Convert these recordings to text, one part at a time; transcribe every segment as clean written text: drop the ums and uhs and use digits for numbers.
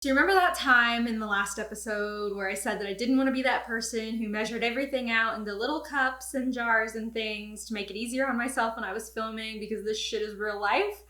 Do you remember that time in the last episode where I said that I didn't want to be that person who measured everything out into little cups and jars and things to make it easier on myself when I was filming because this shit is real life?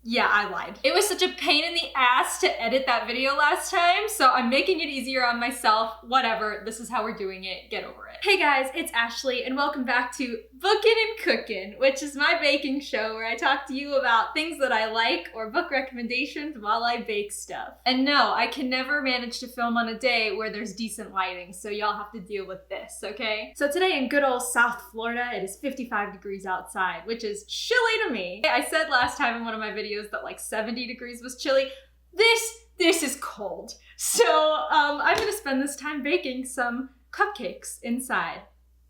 Yeah, I lied. It was such a pain in the ass to edit that video last time, so I'm making it easier on myself. Whatever, this is how we're doing it. Get over it. Hey guys, it's Ashley, and welcome back to Bookin' and Cookin', which is my baking show where I talk to you about things that I like or book recommendations while I bake stuff. And no, I can never manage to film on a day where there's decent lighting, so y'all have to deal with this, okay? So today in good old South Florida, it is 55 degrees outside, which is chilly to me. I said last time in one of my videos that like 70 degrees was chilly. This is cold. So I'm gonna spend this time baking some cupcakes inside.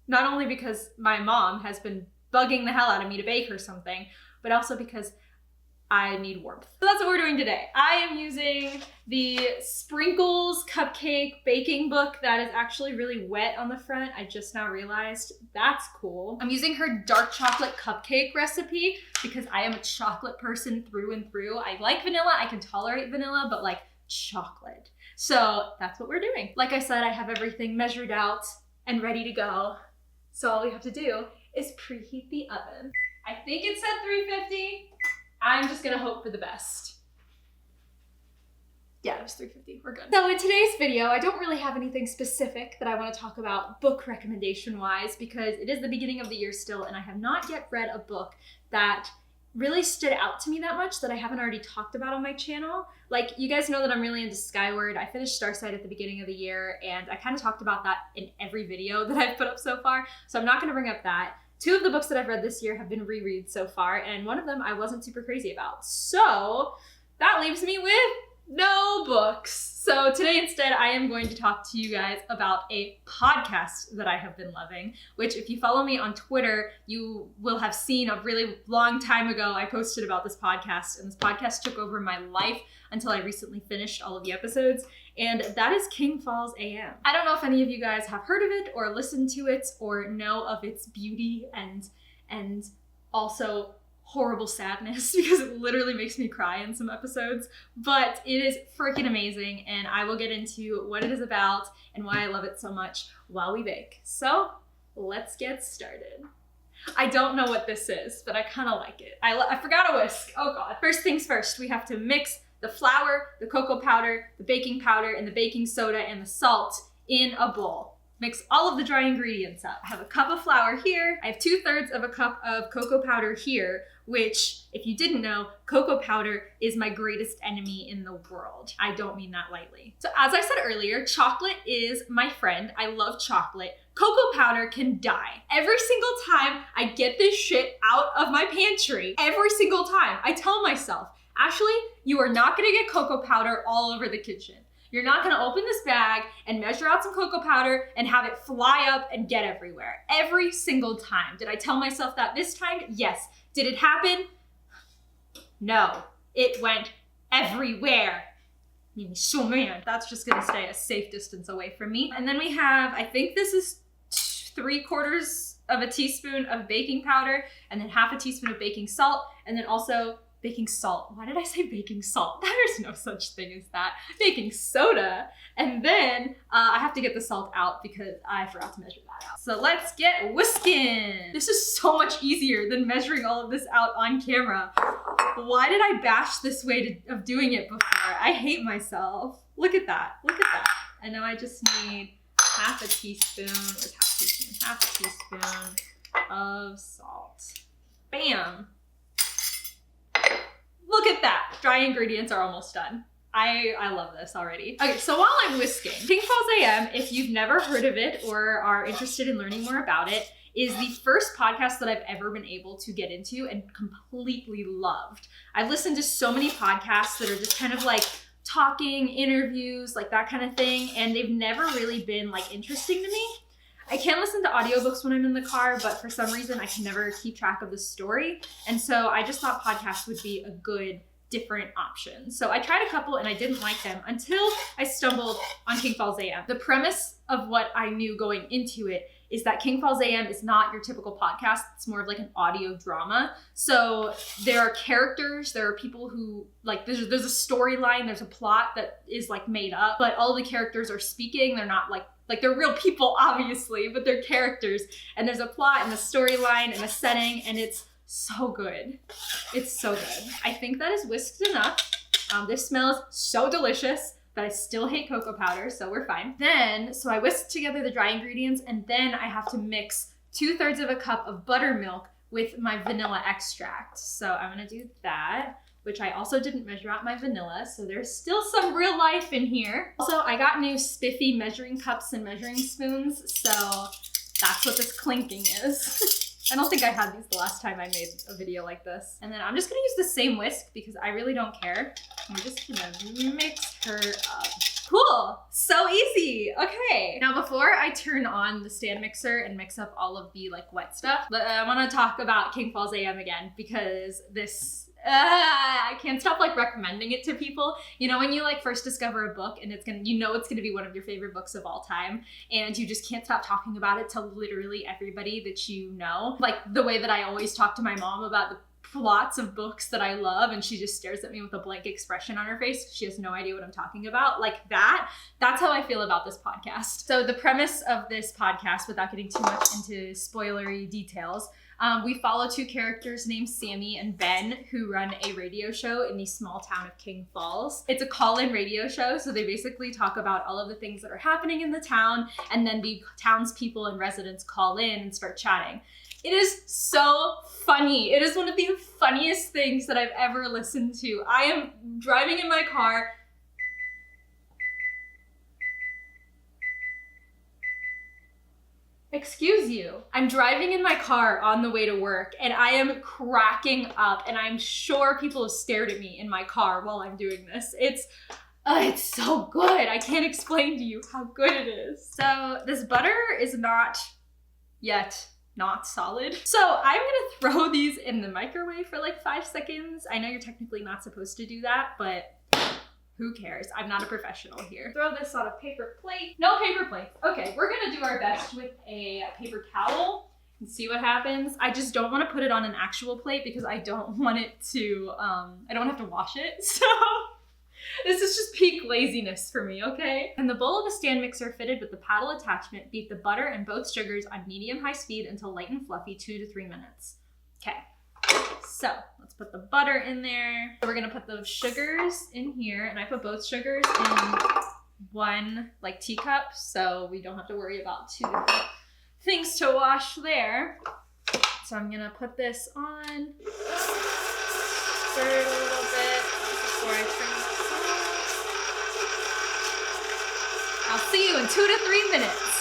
Not only because my mom has been bugging the hell out of me to bake her something, but also because I need warmth. So that's what we're doing today. I am using the Sprinkles Cupcake Baking Book that is actually really wet on the front. I just now realized that's cool. I'm using her dark chocolate cupcake recipe because I am a chocolate person through and through. I like vanilla, I can tolerate vanilla, but like chocolate. So that's what we're doing. Like I said, I have everything measured out and ready to go. So all we have to do is preheat the oven. I think it said 350. I'm just gonna hope for the best. Yeah, it was 350, we're good. So in today's video, I don't really have anything specific that I wanna talk about book recommendation-wise because it is the beginning of the year still and I have not yet read a book that really stood out to me that much that I haven't already talked about on my channel. Like, you guys know that I'm really into Skyward. I finished Starsight at the beginning of the year and I kind of talked about that in every video that I've put up so far, so I'm not gonna bring up that. Two of the books that I've read this year have been rereads so far, and one of them I wasn't super crazy about. So that leaves me with no books. So today instead I am going to talk to you guys about a podcast that I have been loving, which if you follow me on Twitter, you will have seen a really long time ago I posted about this podcast, and this podcast took over my life until I recently finished all of the episodes, and that is King Falls AM. I don't know if any of you guys have heard of it or listened to it or know of its beauty and also horrible sadness because it literally makes me cry in some episodes, but it is freaking amazing and I will get into what it is about and why I love it so much while we bake. So let's get started. I don't know what this is, but I kind of like it. I forgot a whisk. Oh God. First things first, we have to mix the flour, the cocoa powder, the baking powder, and the baking soda and the salt in a bowl. Mix all of the dry ingredients up. I have a cup of flour here. I have 2/3 of a cup of cocoa powder here, which, if you didn't know, cocoa powder is my greatest enemy in the world. I don't mean that lightly. So as I said earlier, chocolate is my friend. I love chocolate. Cocoa powder can die. Every single time I get this shit out of my pantry, every single time, I tell myself, Ashley, you are not gonna get cocoa powder all over the kitchen. You're not gonna open this bag and measure out some cocoa powder and have it fly up and get everywhere. Every single time. Did I tell myself that this time? Yes. Did it happen? No. It went everywhere. Made me so mad. That's just gonna stay a safe distance away from me. And then we have, I think this is 3/4 of a teaspoon of baking powder, and then 1/2 teaspoon of baking salt, and then also baking salt. Why did I say baking salt? There's no such thing as that. Baking soda. And then I have to get the salt out because I forgot to measure that out. So let's get whisking. This is so much easier than measuring all of this out on camera. Why did I bash this way of doing it before? I hate myself. Look at that. Look at that. And now I just need 1/2 teaspoon, or 1/2 teaspoon of salt. Bam. Look at that. Dry ingredients are almost done. I love this already. Okay, so while I'm whisking, King Falls AM, if you've never heard of it or are interested in learning more about it, is the first podcast that I've ever been able to get into and completely loved. I've listened to so many podcasts that are just kind of like talking, interviews, like that kind of thing, and they've never really been like interesting to me. I can listen to audiobooks when I'm in the car, but for some reason I can never keep track of the story. And so I just thought podcasts would be a good, different option. So I tried a couple and I didn't like them until I stumbled on King Falls AM. The premise of what I knew going into it is that King Falls AM is not your typical podcast. It's more of like an audio drama. So there are characters, there are people who like, there's a storyline, there's a plot that is like made up, but all the characters are speaking. They're not like they're real people, obviously, but they're characters. And there's a plot and a storyline and a setting, and it's so good. It's so good. I think that is whisked enough. This smells so delicious, but I still hate cocoa powder, so we're fine. Then, so I whisked together the dry ingredients, and then I have to mix 2/3 of a cup of buttermilk with my vanilla extract. So I'm gonna do that, which I also didn't measure out my vanilla, so there's still some real life in here. Also, I got new spiffy measuring cups and measuring spoons, so that's what this clinking is. I don't think I had these the last time I made a video like this. And then I'm just gonna use the same whisk because I really don't care. I'm just gonna mix her up. Cool, so easy. Okay, now before I turn on the stand mixer and mix up all of the like wet stuff, I wanna talk about King Falls AM again because this, I can't stop like recommending it to people. You know, when you like first discover a book and it's gonna be one of your favorite books of all time, and you just can't stop talking about it to literally everybody that you know. Like the way that I always talk to my mom about the plots of books that I love, and she just stares at me with a blank expression on her face. She has no idea what I'm talking about. Like that's how I feel about this podcast. So the premise of this podcast, without getting too much into spoilery details, we follow two characters named Sammy and Ben who run a radio show in the small town of King Falls. It's a call-in radio show, so they basically talk about all of the things that are happening in the town, and then the townspeople and residents call in and start chatting. It is so funny. It is one of the funniest things that I've ever listened to. I am driving in my car. Excuse you. I'm driving in my car on the way to work, and I am cracking up, and I'm sure people have stared at me in my car while I'm doing this. It's so good. I can't explain to you how good it is. So this butter is not yet not solid. So I'm gonna throw these in the microwave for like 5 seconds. I know you're technically not supposed to do that, but who cares? I'm not a professional here. Throw this on a paper plate. No paper plates. Okay, we're gonna do our best with a paper towel and see what happens. I just don't wanna put it on an actual plate because I don't want it to, I don't have to wash it, so. This is just peak laziness for me, okay? In the bowl of a stand mixer fitted with the paddle attachment, beat the butter and both sugars on medium-high speed until light and fluffy, 2 to 3 minutes. Okay, so let's put the butter in there. We're gonna put those sugars in here, and I put both sugars in one like teacup, so we don't have to worry about 2 different things to wash there. So I'm gonna put this on, stir it a little bit before I turn it. I'll see you in 2 to 3 minutes.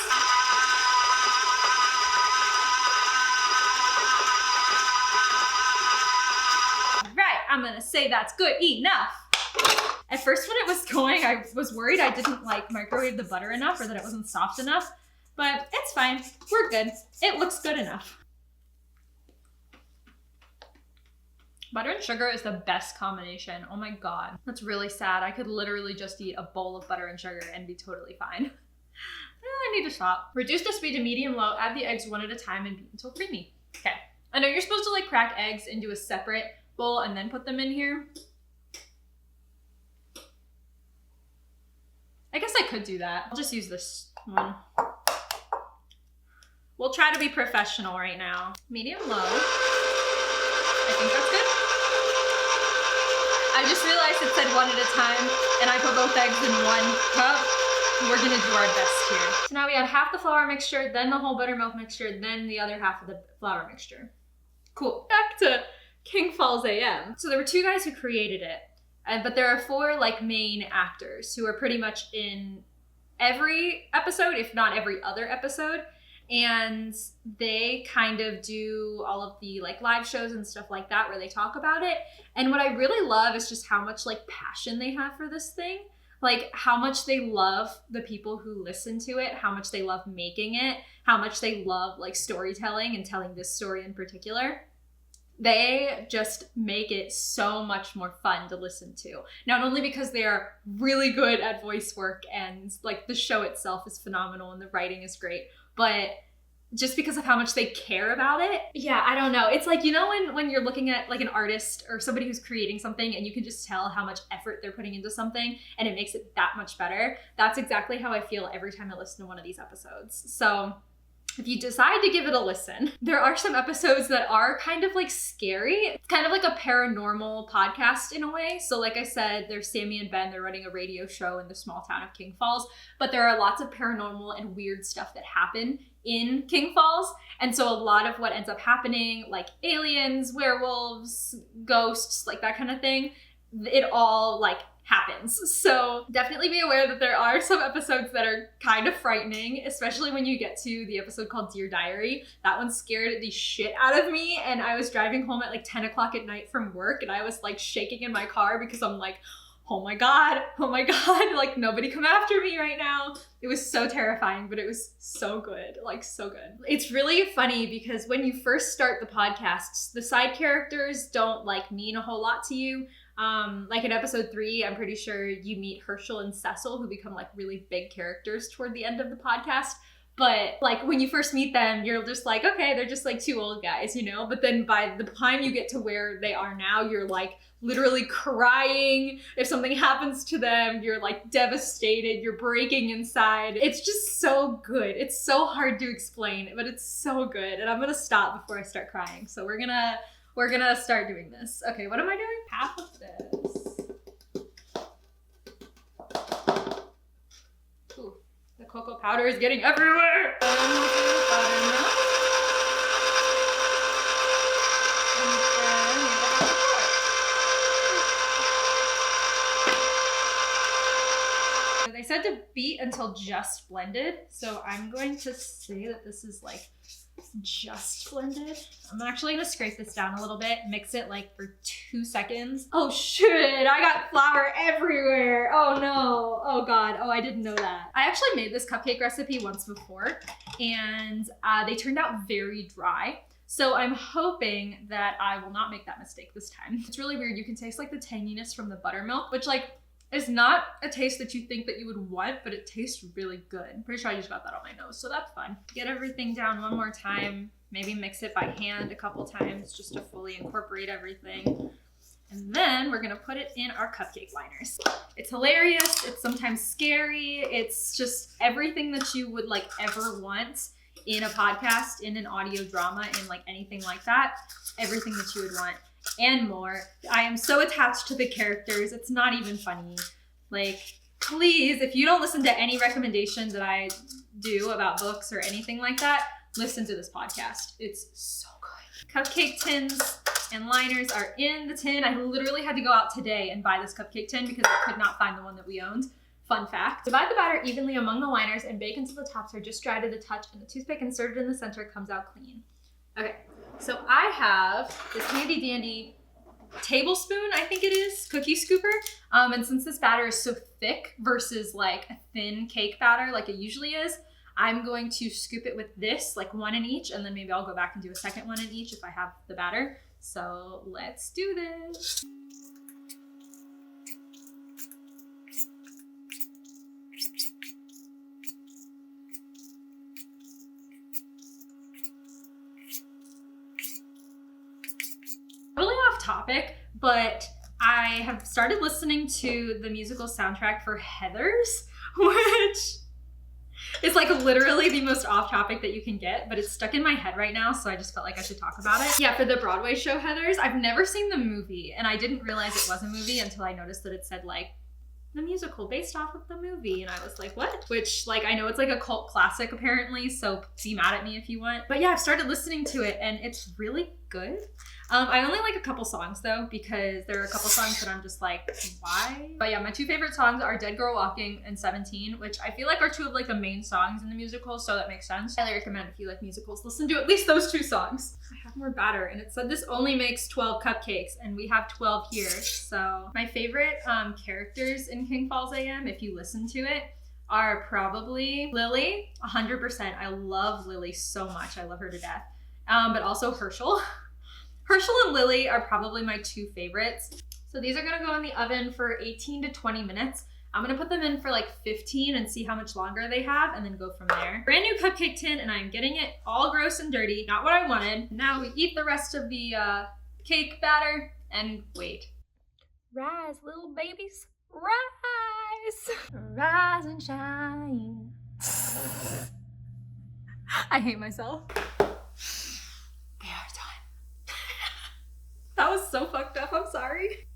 Right, I'm gonna say that's good enough. At first when it was going, I was worried I didn't like microwave the butter enough or that it wasn't soft enough, but it's fine, we're good. It looks good enough. Butter and sugar is the best combination. Oh my God, that's really sad. I could literally just eat a bowl of butter and sugar and be totally fine. I need to stop. Reduce the speed to medium-low, add the eggs one at a time and beat until creamy. Okay, I know you're supposed to like crack eggs into a separate bowl and then put them in here. I guess I could do that. I'll just use this one. We'll try to be professional right now. Medium-low. I think that's good. I just realized it said one at a time, and I put both eggs in 1 cup. We're gonna do our best here. So now we add half the flour mixture, then the whole buttermilk mixture, then the other half of the flour mixture. Cool. Back to King Falls AM. So there were 2 guys who created it, but there are 4 like main actors who are pretty much in every episode, if not every other episode. And they kind of do all of the like live shows and stuff like that where they talk about it. And what I really love is just how much like passion they have for this thing. Like how much they love the people who listen to it, how much they love making it, how much they love like storytelling and telling this story in particular. They just make it so much more fun to listen to. Not only because they are really good at voice work and like the show itself is phenomenal and the writing is great, but just because of how much they care about it. Yeah, I don't know. It's like, you know, when you're looking at like an artist or somebody who's creating something and you can just tell how much effort they're putting into something and it makes it that much better. That's exactly how I feel every time I listen to one of these episodes. So if you decide to give it a listen, there are some episodes that are kind of like scary. It's kind of like a paranormal podcast in a way. So like I said, there's Sammy and Ben, they're running a radio show in the small town of King Falls, but there are lots of paranormal and weird stuff that happen in King Falls. And so a lot of what ends up happening, like aliens, werewolves, ghosts, like that kind of thing, it all like happens. So definitely be aware that there are some episodes that are kind of frightening, especially when you get to the episode called Dear Diary. That one scared the shit out of me, and I was driving home at like 10 o'clock at night from work and I was like shaking in my car because I'm like, oh my God, like nobody come after me right now. It was so terrifying, but it was so good, like so good. It's really funny because when you first start the podcasts, the side characters don't like mean a whole lot to you. Like in episode 3, I'm pretty sure you meet Herschel and Cecil, who become like really big characters toward the end of the podcast. But like when you first meet them, you're just like, okay, they're just like 2 old guys, you know? But then by the time you get to where they are now, you're like literally crying. If something happens to them, you're like devastated, you're breaking inside. It's just so good. It's so hard to explain, but it's so good. And I'm gonna stop before I start crying. So we're gonna start doing this. Okay, what am I doing? Half of this. Ooh, the cocoa powder is getting everywhere. They said to beat until just blended, so I'm going to say that this is like just blended. I'm actually gonna scrape this down a little bit, mix it like for 2 seconds. Oh shit, I got flour everywhere. Oh no, oh God, oh I didn't know that. I actually made this cupcake recipe once before and they turned out very dry. So I'm hoping that I will not make that mistake this time. It's really weird, you can taste like the tanginess from the buttermilk, which like is not a taste that you think that you would want, but it tastes really good. I'm pretty sure I just got that on my nose, so that's fun. Get everything down one more time, maybe mix it by hand a couple times just to fully incorporate everything. And then we're gonna put it in our cupcake liners. It's hilarious, it's sometimes scary, it's just everything that you would like ever want in a podcast, in an audio drama, in like anything like that, everything that you would want. And more. I am so attached to the characters, it's not even funny. Like, please, if you don't listen to any recommendations that I do about books or anything like that, listen to this podcast. It's so good. Cupcake tins and liners are in the tin. I literally had to go out today and buy this cupcake tin because I could not find the one that we owned. Fun fact. Divide the batter evenly among the liners and bake until the tops are just dry to the touch and the toothpick inserted in the center comes out clean. Okay. So I have this handy dandy tablespoon, I think it is, cookie scooper. And since this batter is so thick versus like a thin cake batter like it usually is, I'm going to scoop it with this, like 1 in each, and then maybe I'll go back and do a second 1 in each if I have the batter. So let's do this. Totally off topic, but I have started listening to the musical soundtrack for Heathers, which is like literally the most off topic that you can get, but it's stuck in my head right now, so I just felt like I should talk about it. Yeah, for the Broadway show Heathers, I've never seen the movie, and I didn't realize it was a movie until I noticed that it said like the musical based off of the movie, and I was like, what? Which, like, I know it's like a cult classic apparently, so be mad at me if you want. But yeah, I've started listening to it and it's really good. I only like a couple songs though, because there are a couple songs that I'm just like, why? But yeah, my 2 favorite songs are Dead Girl Walking and 17, which I feel like are 2 of like the main songs in the musical, so that makes sense. I highly recommend if you like musicals, listen to at least those 2 songs. I have more batter, and it said this only makes 12 cupcakes, and we have 12 here. So my favorite characters in King Falls AM, if you listen to it, are probably Lily, 100%. I love Lily so much. I love her to death. But also Herschel. Herschel and Lily are probably my 2 favorites. So these are gonna go in the oven for 18 to 20 minutes. I'm gonna put them in for like 15 and see how much longer they have and then go from there. Brand new cupcake tin, and I'm getting it all gross and dirty. Not what I wanted. Now we eat the rest of the cake batter and wait. Rise, little babies, rise! Rise and shine. I hate myself. They are done. That was so fucked up, I'm sorry.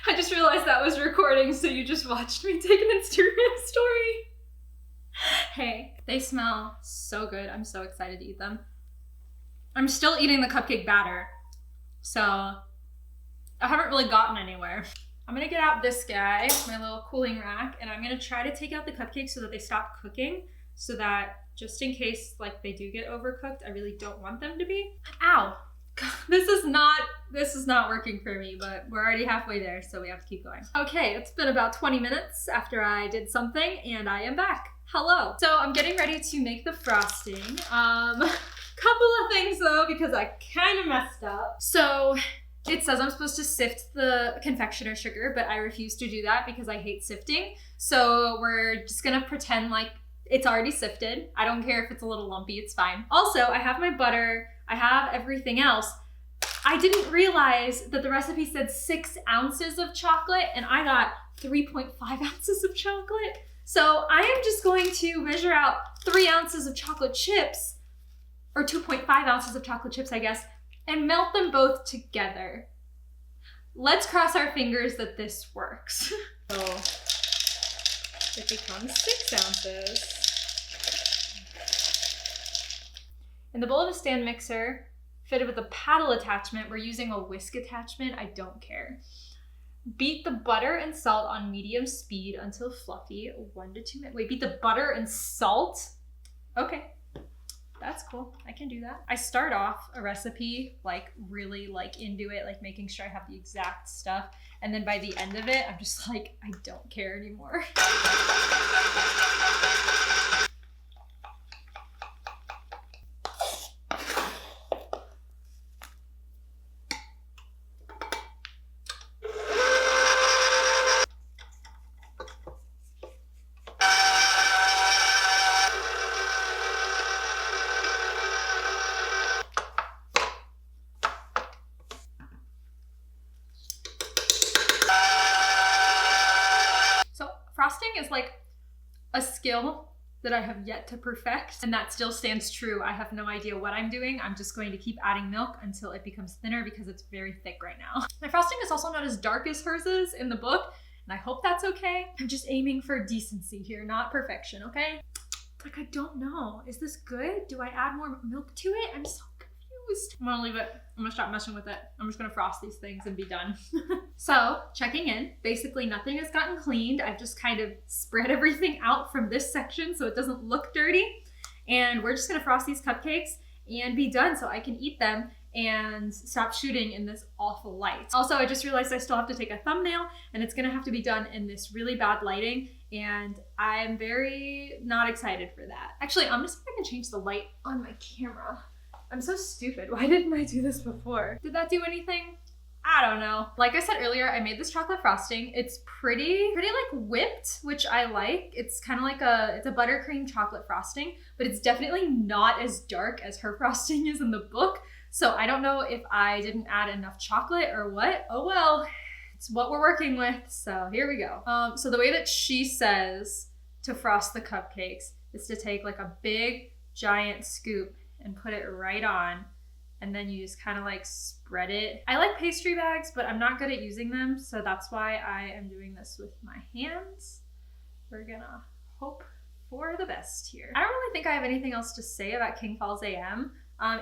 I just realized that was recording, so you just watched me take an Instagram story. Hey, they smell so good. I'm so excited to eat them. I'm still eating the cupcake batter, so I haven't really gotten anywhere. I'm gonna get out this guy, my little cooling rack, and I'm gonna try to take out the cupcakes so that they stop cooking, so that just in case like they do get overcooked, I really don't want them to be. Ow! This is not working for me, but we're already halfway there, so we have to keep going. Okay, it's been about 20 minutes after I did something, and I am back. Hello. So I'm getting ready to make the frosting. Couple of things though, because I kind of messed up. So it says I'm supposed to sift the confectioner sugar, but I refuse to do that because I hate sifting. So we're just gonna pretend like it's already sifted. I don't care if it's a little lumpy, it's fine. Also, I have my butter, I have everything else. I didn't realize that the recipe said 6 ounces of chocolate, and I got 3.5 ounces of chocolate. So I am just going to measure out 3 ounces of chocolate chips, or 2.5 ounces of chocolate chips, I guess, and melt them both together. Let's cross our fingers that this works. So it becomes 6 ounces. In the bowl of a stand mixer, fitted with a paddle attachment, we're using a whisk attachment, I don't care. Beat the butter and salt on medium speed until fluffy, 1 to 2 minutes. Wait, beat the butter and salt? Okay, that's cool, I can do that. I start off a recipe like really like into it, like making sure I have the exact stuff. And then by the end of it, I'm just like, I don't care anymore. Frosting is like a skill that I have yet to perfect, and that still stands true. I have no idea what I'm doing. I'm just going to keep adding milk until it becomes thinner because it's very thick right now. My frosting is also not as dark as hers is in the book, and I hope that's okay. I'm just aiming for decency here, not perfection, okay? Like, I don't know. Is this good? Do I add more milk to it? I'm so confused. I'm gonna leave it. I'm gonna stop messing with it. I'm just gonna frost these things and be done. So, checking in. Basically, nothing has gotten cleaned. I've just kind of spread everything out from this section so it doesn't look dirty. And we're just gonna frost these cupcakes and be done so I can eat them and stop shooting in this awful light. Also, I just realized I still have to take a thumbnail, and it's gonna have to be done in this really bad lighting, and I'm very not excited for that. Actually, I'm just gonna change the light on my camera. I'm so stupid. Why didn't I do this before? Did that do anything? I don't know. Like I said earlier, I made this chocolate frosting. It's pretty like whipped, which I like. It's kind of like it's a buttercream chocolate frosting, but it's definitely not as dark as her frosting is in the book. So I don't know if I didn't add enough chocolate or what. Oh well, it's what we're working with. So here we go. So the way that she says to frost the cupcakes is to take like a big giant scoop and put it right on, and then you just kind of like spread it. I like pastry bags, but I'm not good at using them, so that's why I am doing this with my hands. We're gonna hope for the best here. I don't really think I have anything else to say about King Falls AM.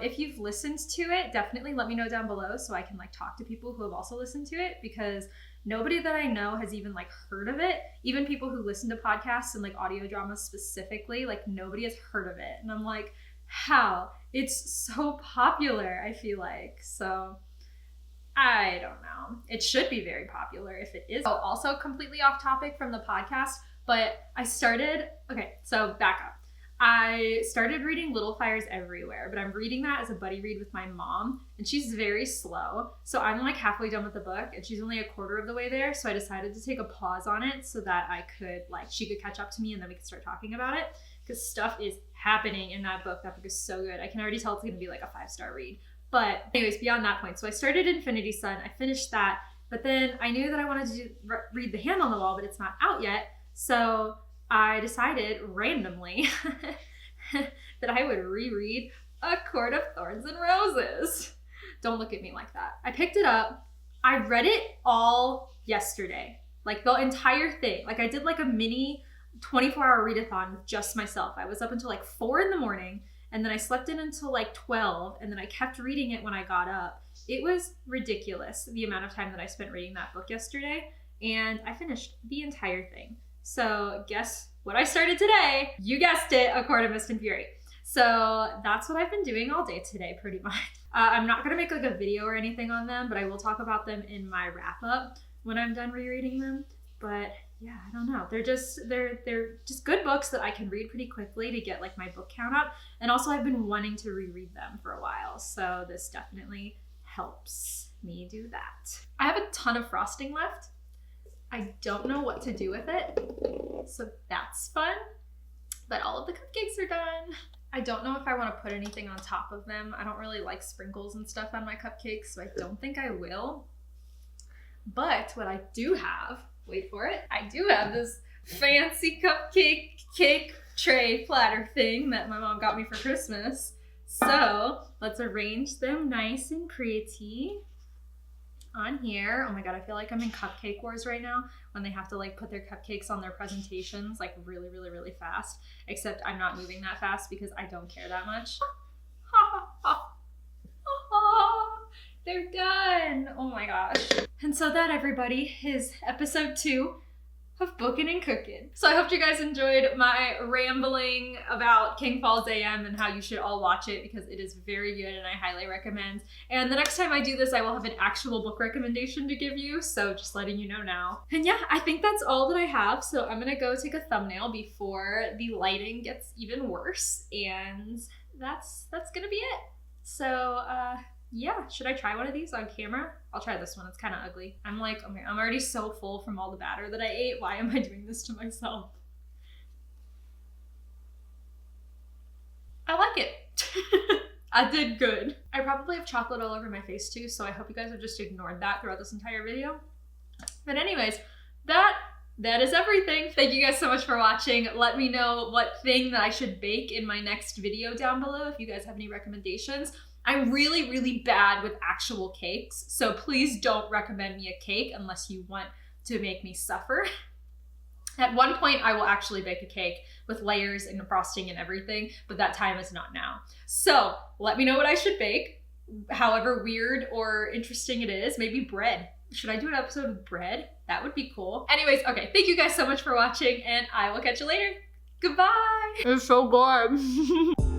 If you've listened to it, definitely let me know down below so I can like talk to people who have also listened to it, because nobody that I know has even like heard of it. Even people who listen to podcasts and like audio dramas specifically, like nobody has heard of it. And I'm like, how? It's so popular, I feel like. So I don't know. It should be very popular if it is. Oh, also completely off topic from the podcast, but I started, okay, so back up. I started reading Little Fires Everywhere, but I'm reading that as a buddy read with my mom, and she's very slow. So I'm like halfway done with the book, and she's only a quarter of the way there. So I decided to take a pause on it so that I could, like, she could catch up to me and then we could start talking about it, because stuff is happening in that book. That book is so good. I can already tell it's going to be like a 5-star read. But anyways, beyond that point, so I started Infinity Sun. I finished that, but then I knew that I wanted to read The Hand on the Wall, but it's not out yet. So I decided randomly that I would reread A Court of Thorns and Roses. Don't look at me like that. I picked it up. I read it all yesterday, like the entire thing. Like I did like a mini 24-hour readathon with just myself. I was up until like 4 in the morning, and then I slept in until like 12, and then I kept reading it when I got up. It was ridiculous, the amount of time that I spent reading that book yesterday, and I finished the entire thing. So guess what I started today? You guessed it, A Court of Mist and Fury. So that's what I've been doing all day today, pretty much. I'm not gonna make like a video or anything on them, but I will talk about them in my wrap up when I'm done rereading them. But yeah, I don't know. They're just good books that I can read pretty quickly to get like my book count up. And also I've been wanting to reread them for a while. So this definitely helps me do that. I have a ton of frosting left. I don't know what to do with it, so that's fun, but all of the cupcakes are done. I don't know if I want to put anything on top of them. I don't really like sprinkles and stuff on my cupcakes, so I don't think I will. But what I do have, wait for it, I do have this fancy cupcake cake tray platter thing that my mom got me for Christmas. So let's arrange them nice and pretty on here. Oh my god, I feel like I'm in Cupcake Wars right now when they have to like put their cupcakes on their presentations like really, really, really fast. Except I'm not moving that fast because I don't care that much. They're done! Oh my gosh. And so that, everybody, is episode 2 of Bookin' and Cookin'. So I hope you guys enjoyed my rambling about King Falls AM and how you should all watch it, because it is very good and I highly recommend. And the next time I do this, I will have an actual book recommendation to give you, so just letting you know now. And yeah, I think that's all that I have, so I'm gonna go take a thumbnail before the lighting gets even worse, and that's gonna be it. So yeah, should I try one of these on camera? I'll try this one. It's kind of ugly. I'm already so full from all the batter that I ate. Why am I doing this to myself? I like it. I did good. I probably have chocolate all over my face too, so I hope you guys have just ignored that throughout this entire video. But anyways, that is everything. Thank you guys so much for watching. Let me know what thing that I should bake in my next video down below if you guys have any recommendations. I'm really, really bad with actual cakes, so please don't recommend me a cake unless you want to make me suffer. At one point, I will actually bake a cake with layers and frosting and everything, but that time is not now. So let me know what I should bake, however weird or interesting it is. Maybe bread. Should I do an episode with bread? That would be cool. Anyways, okay, thank you guys so much for watching, and I will catch you later. Goodbye! It's so good.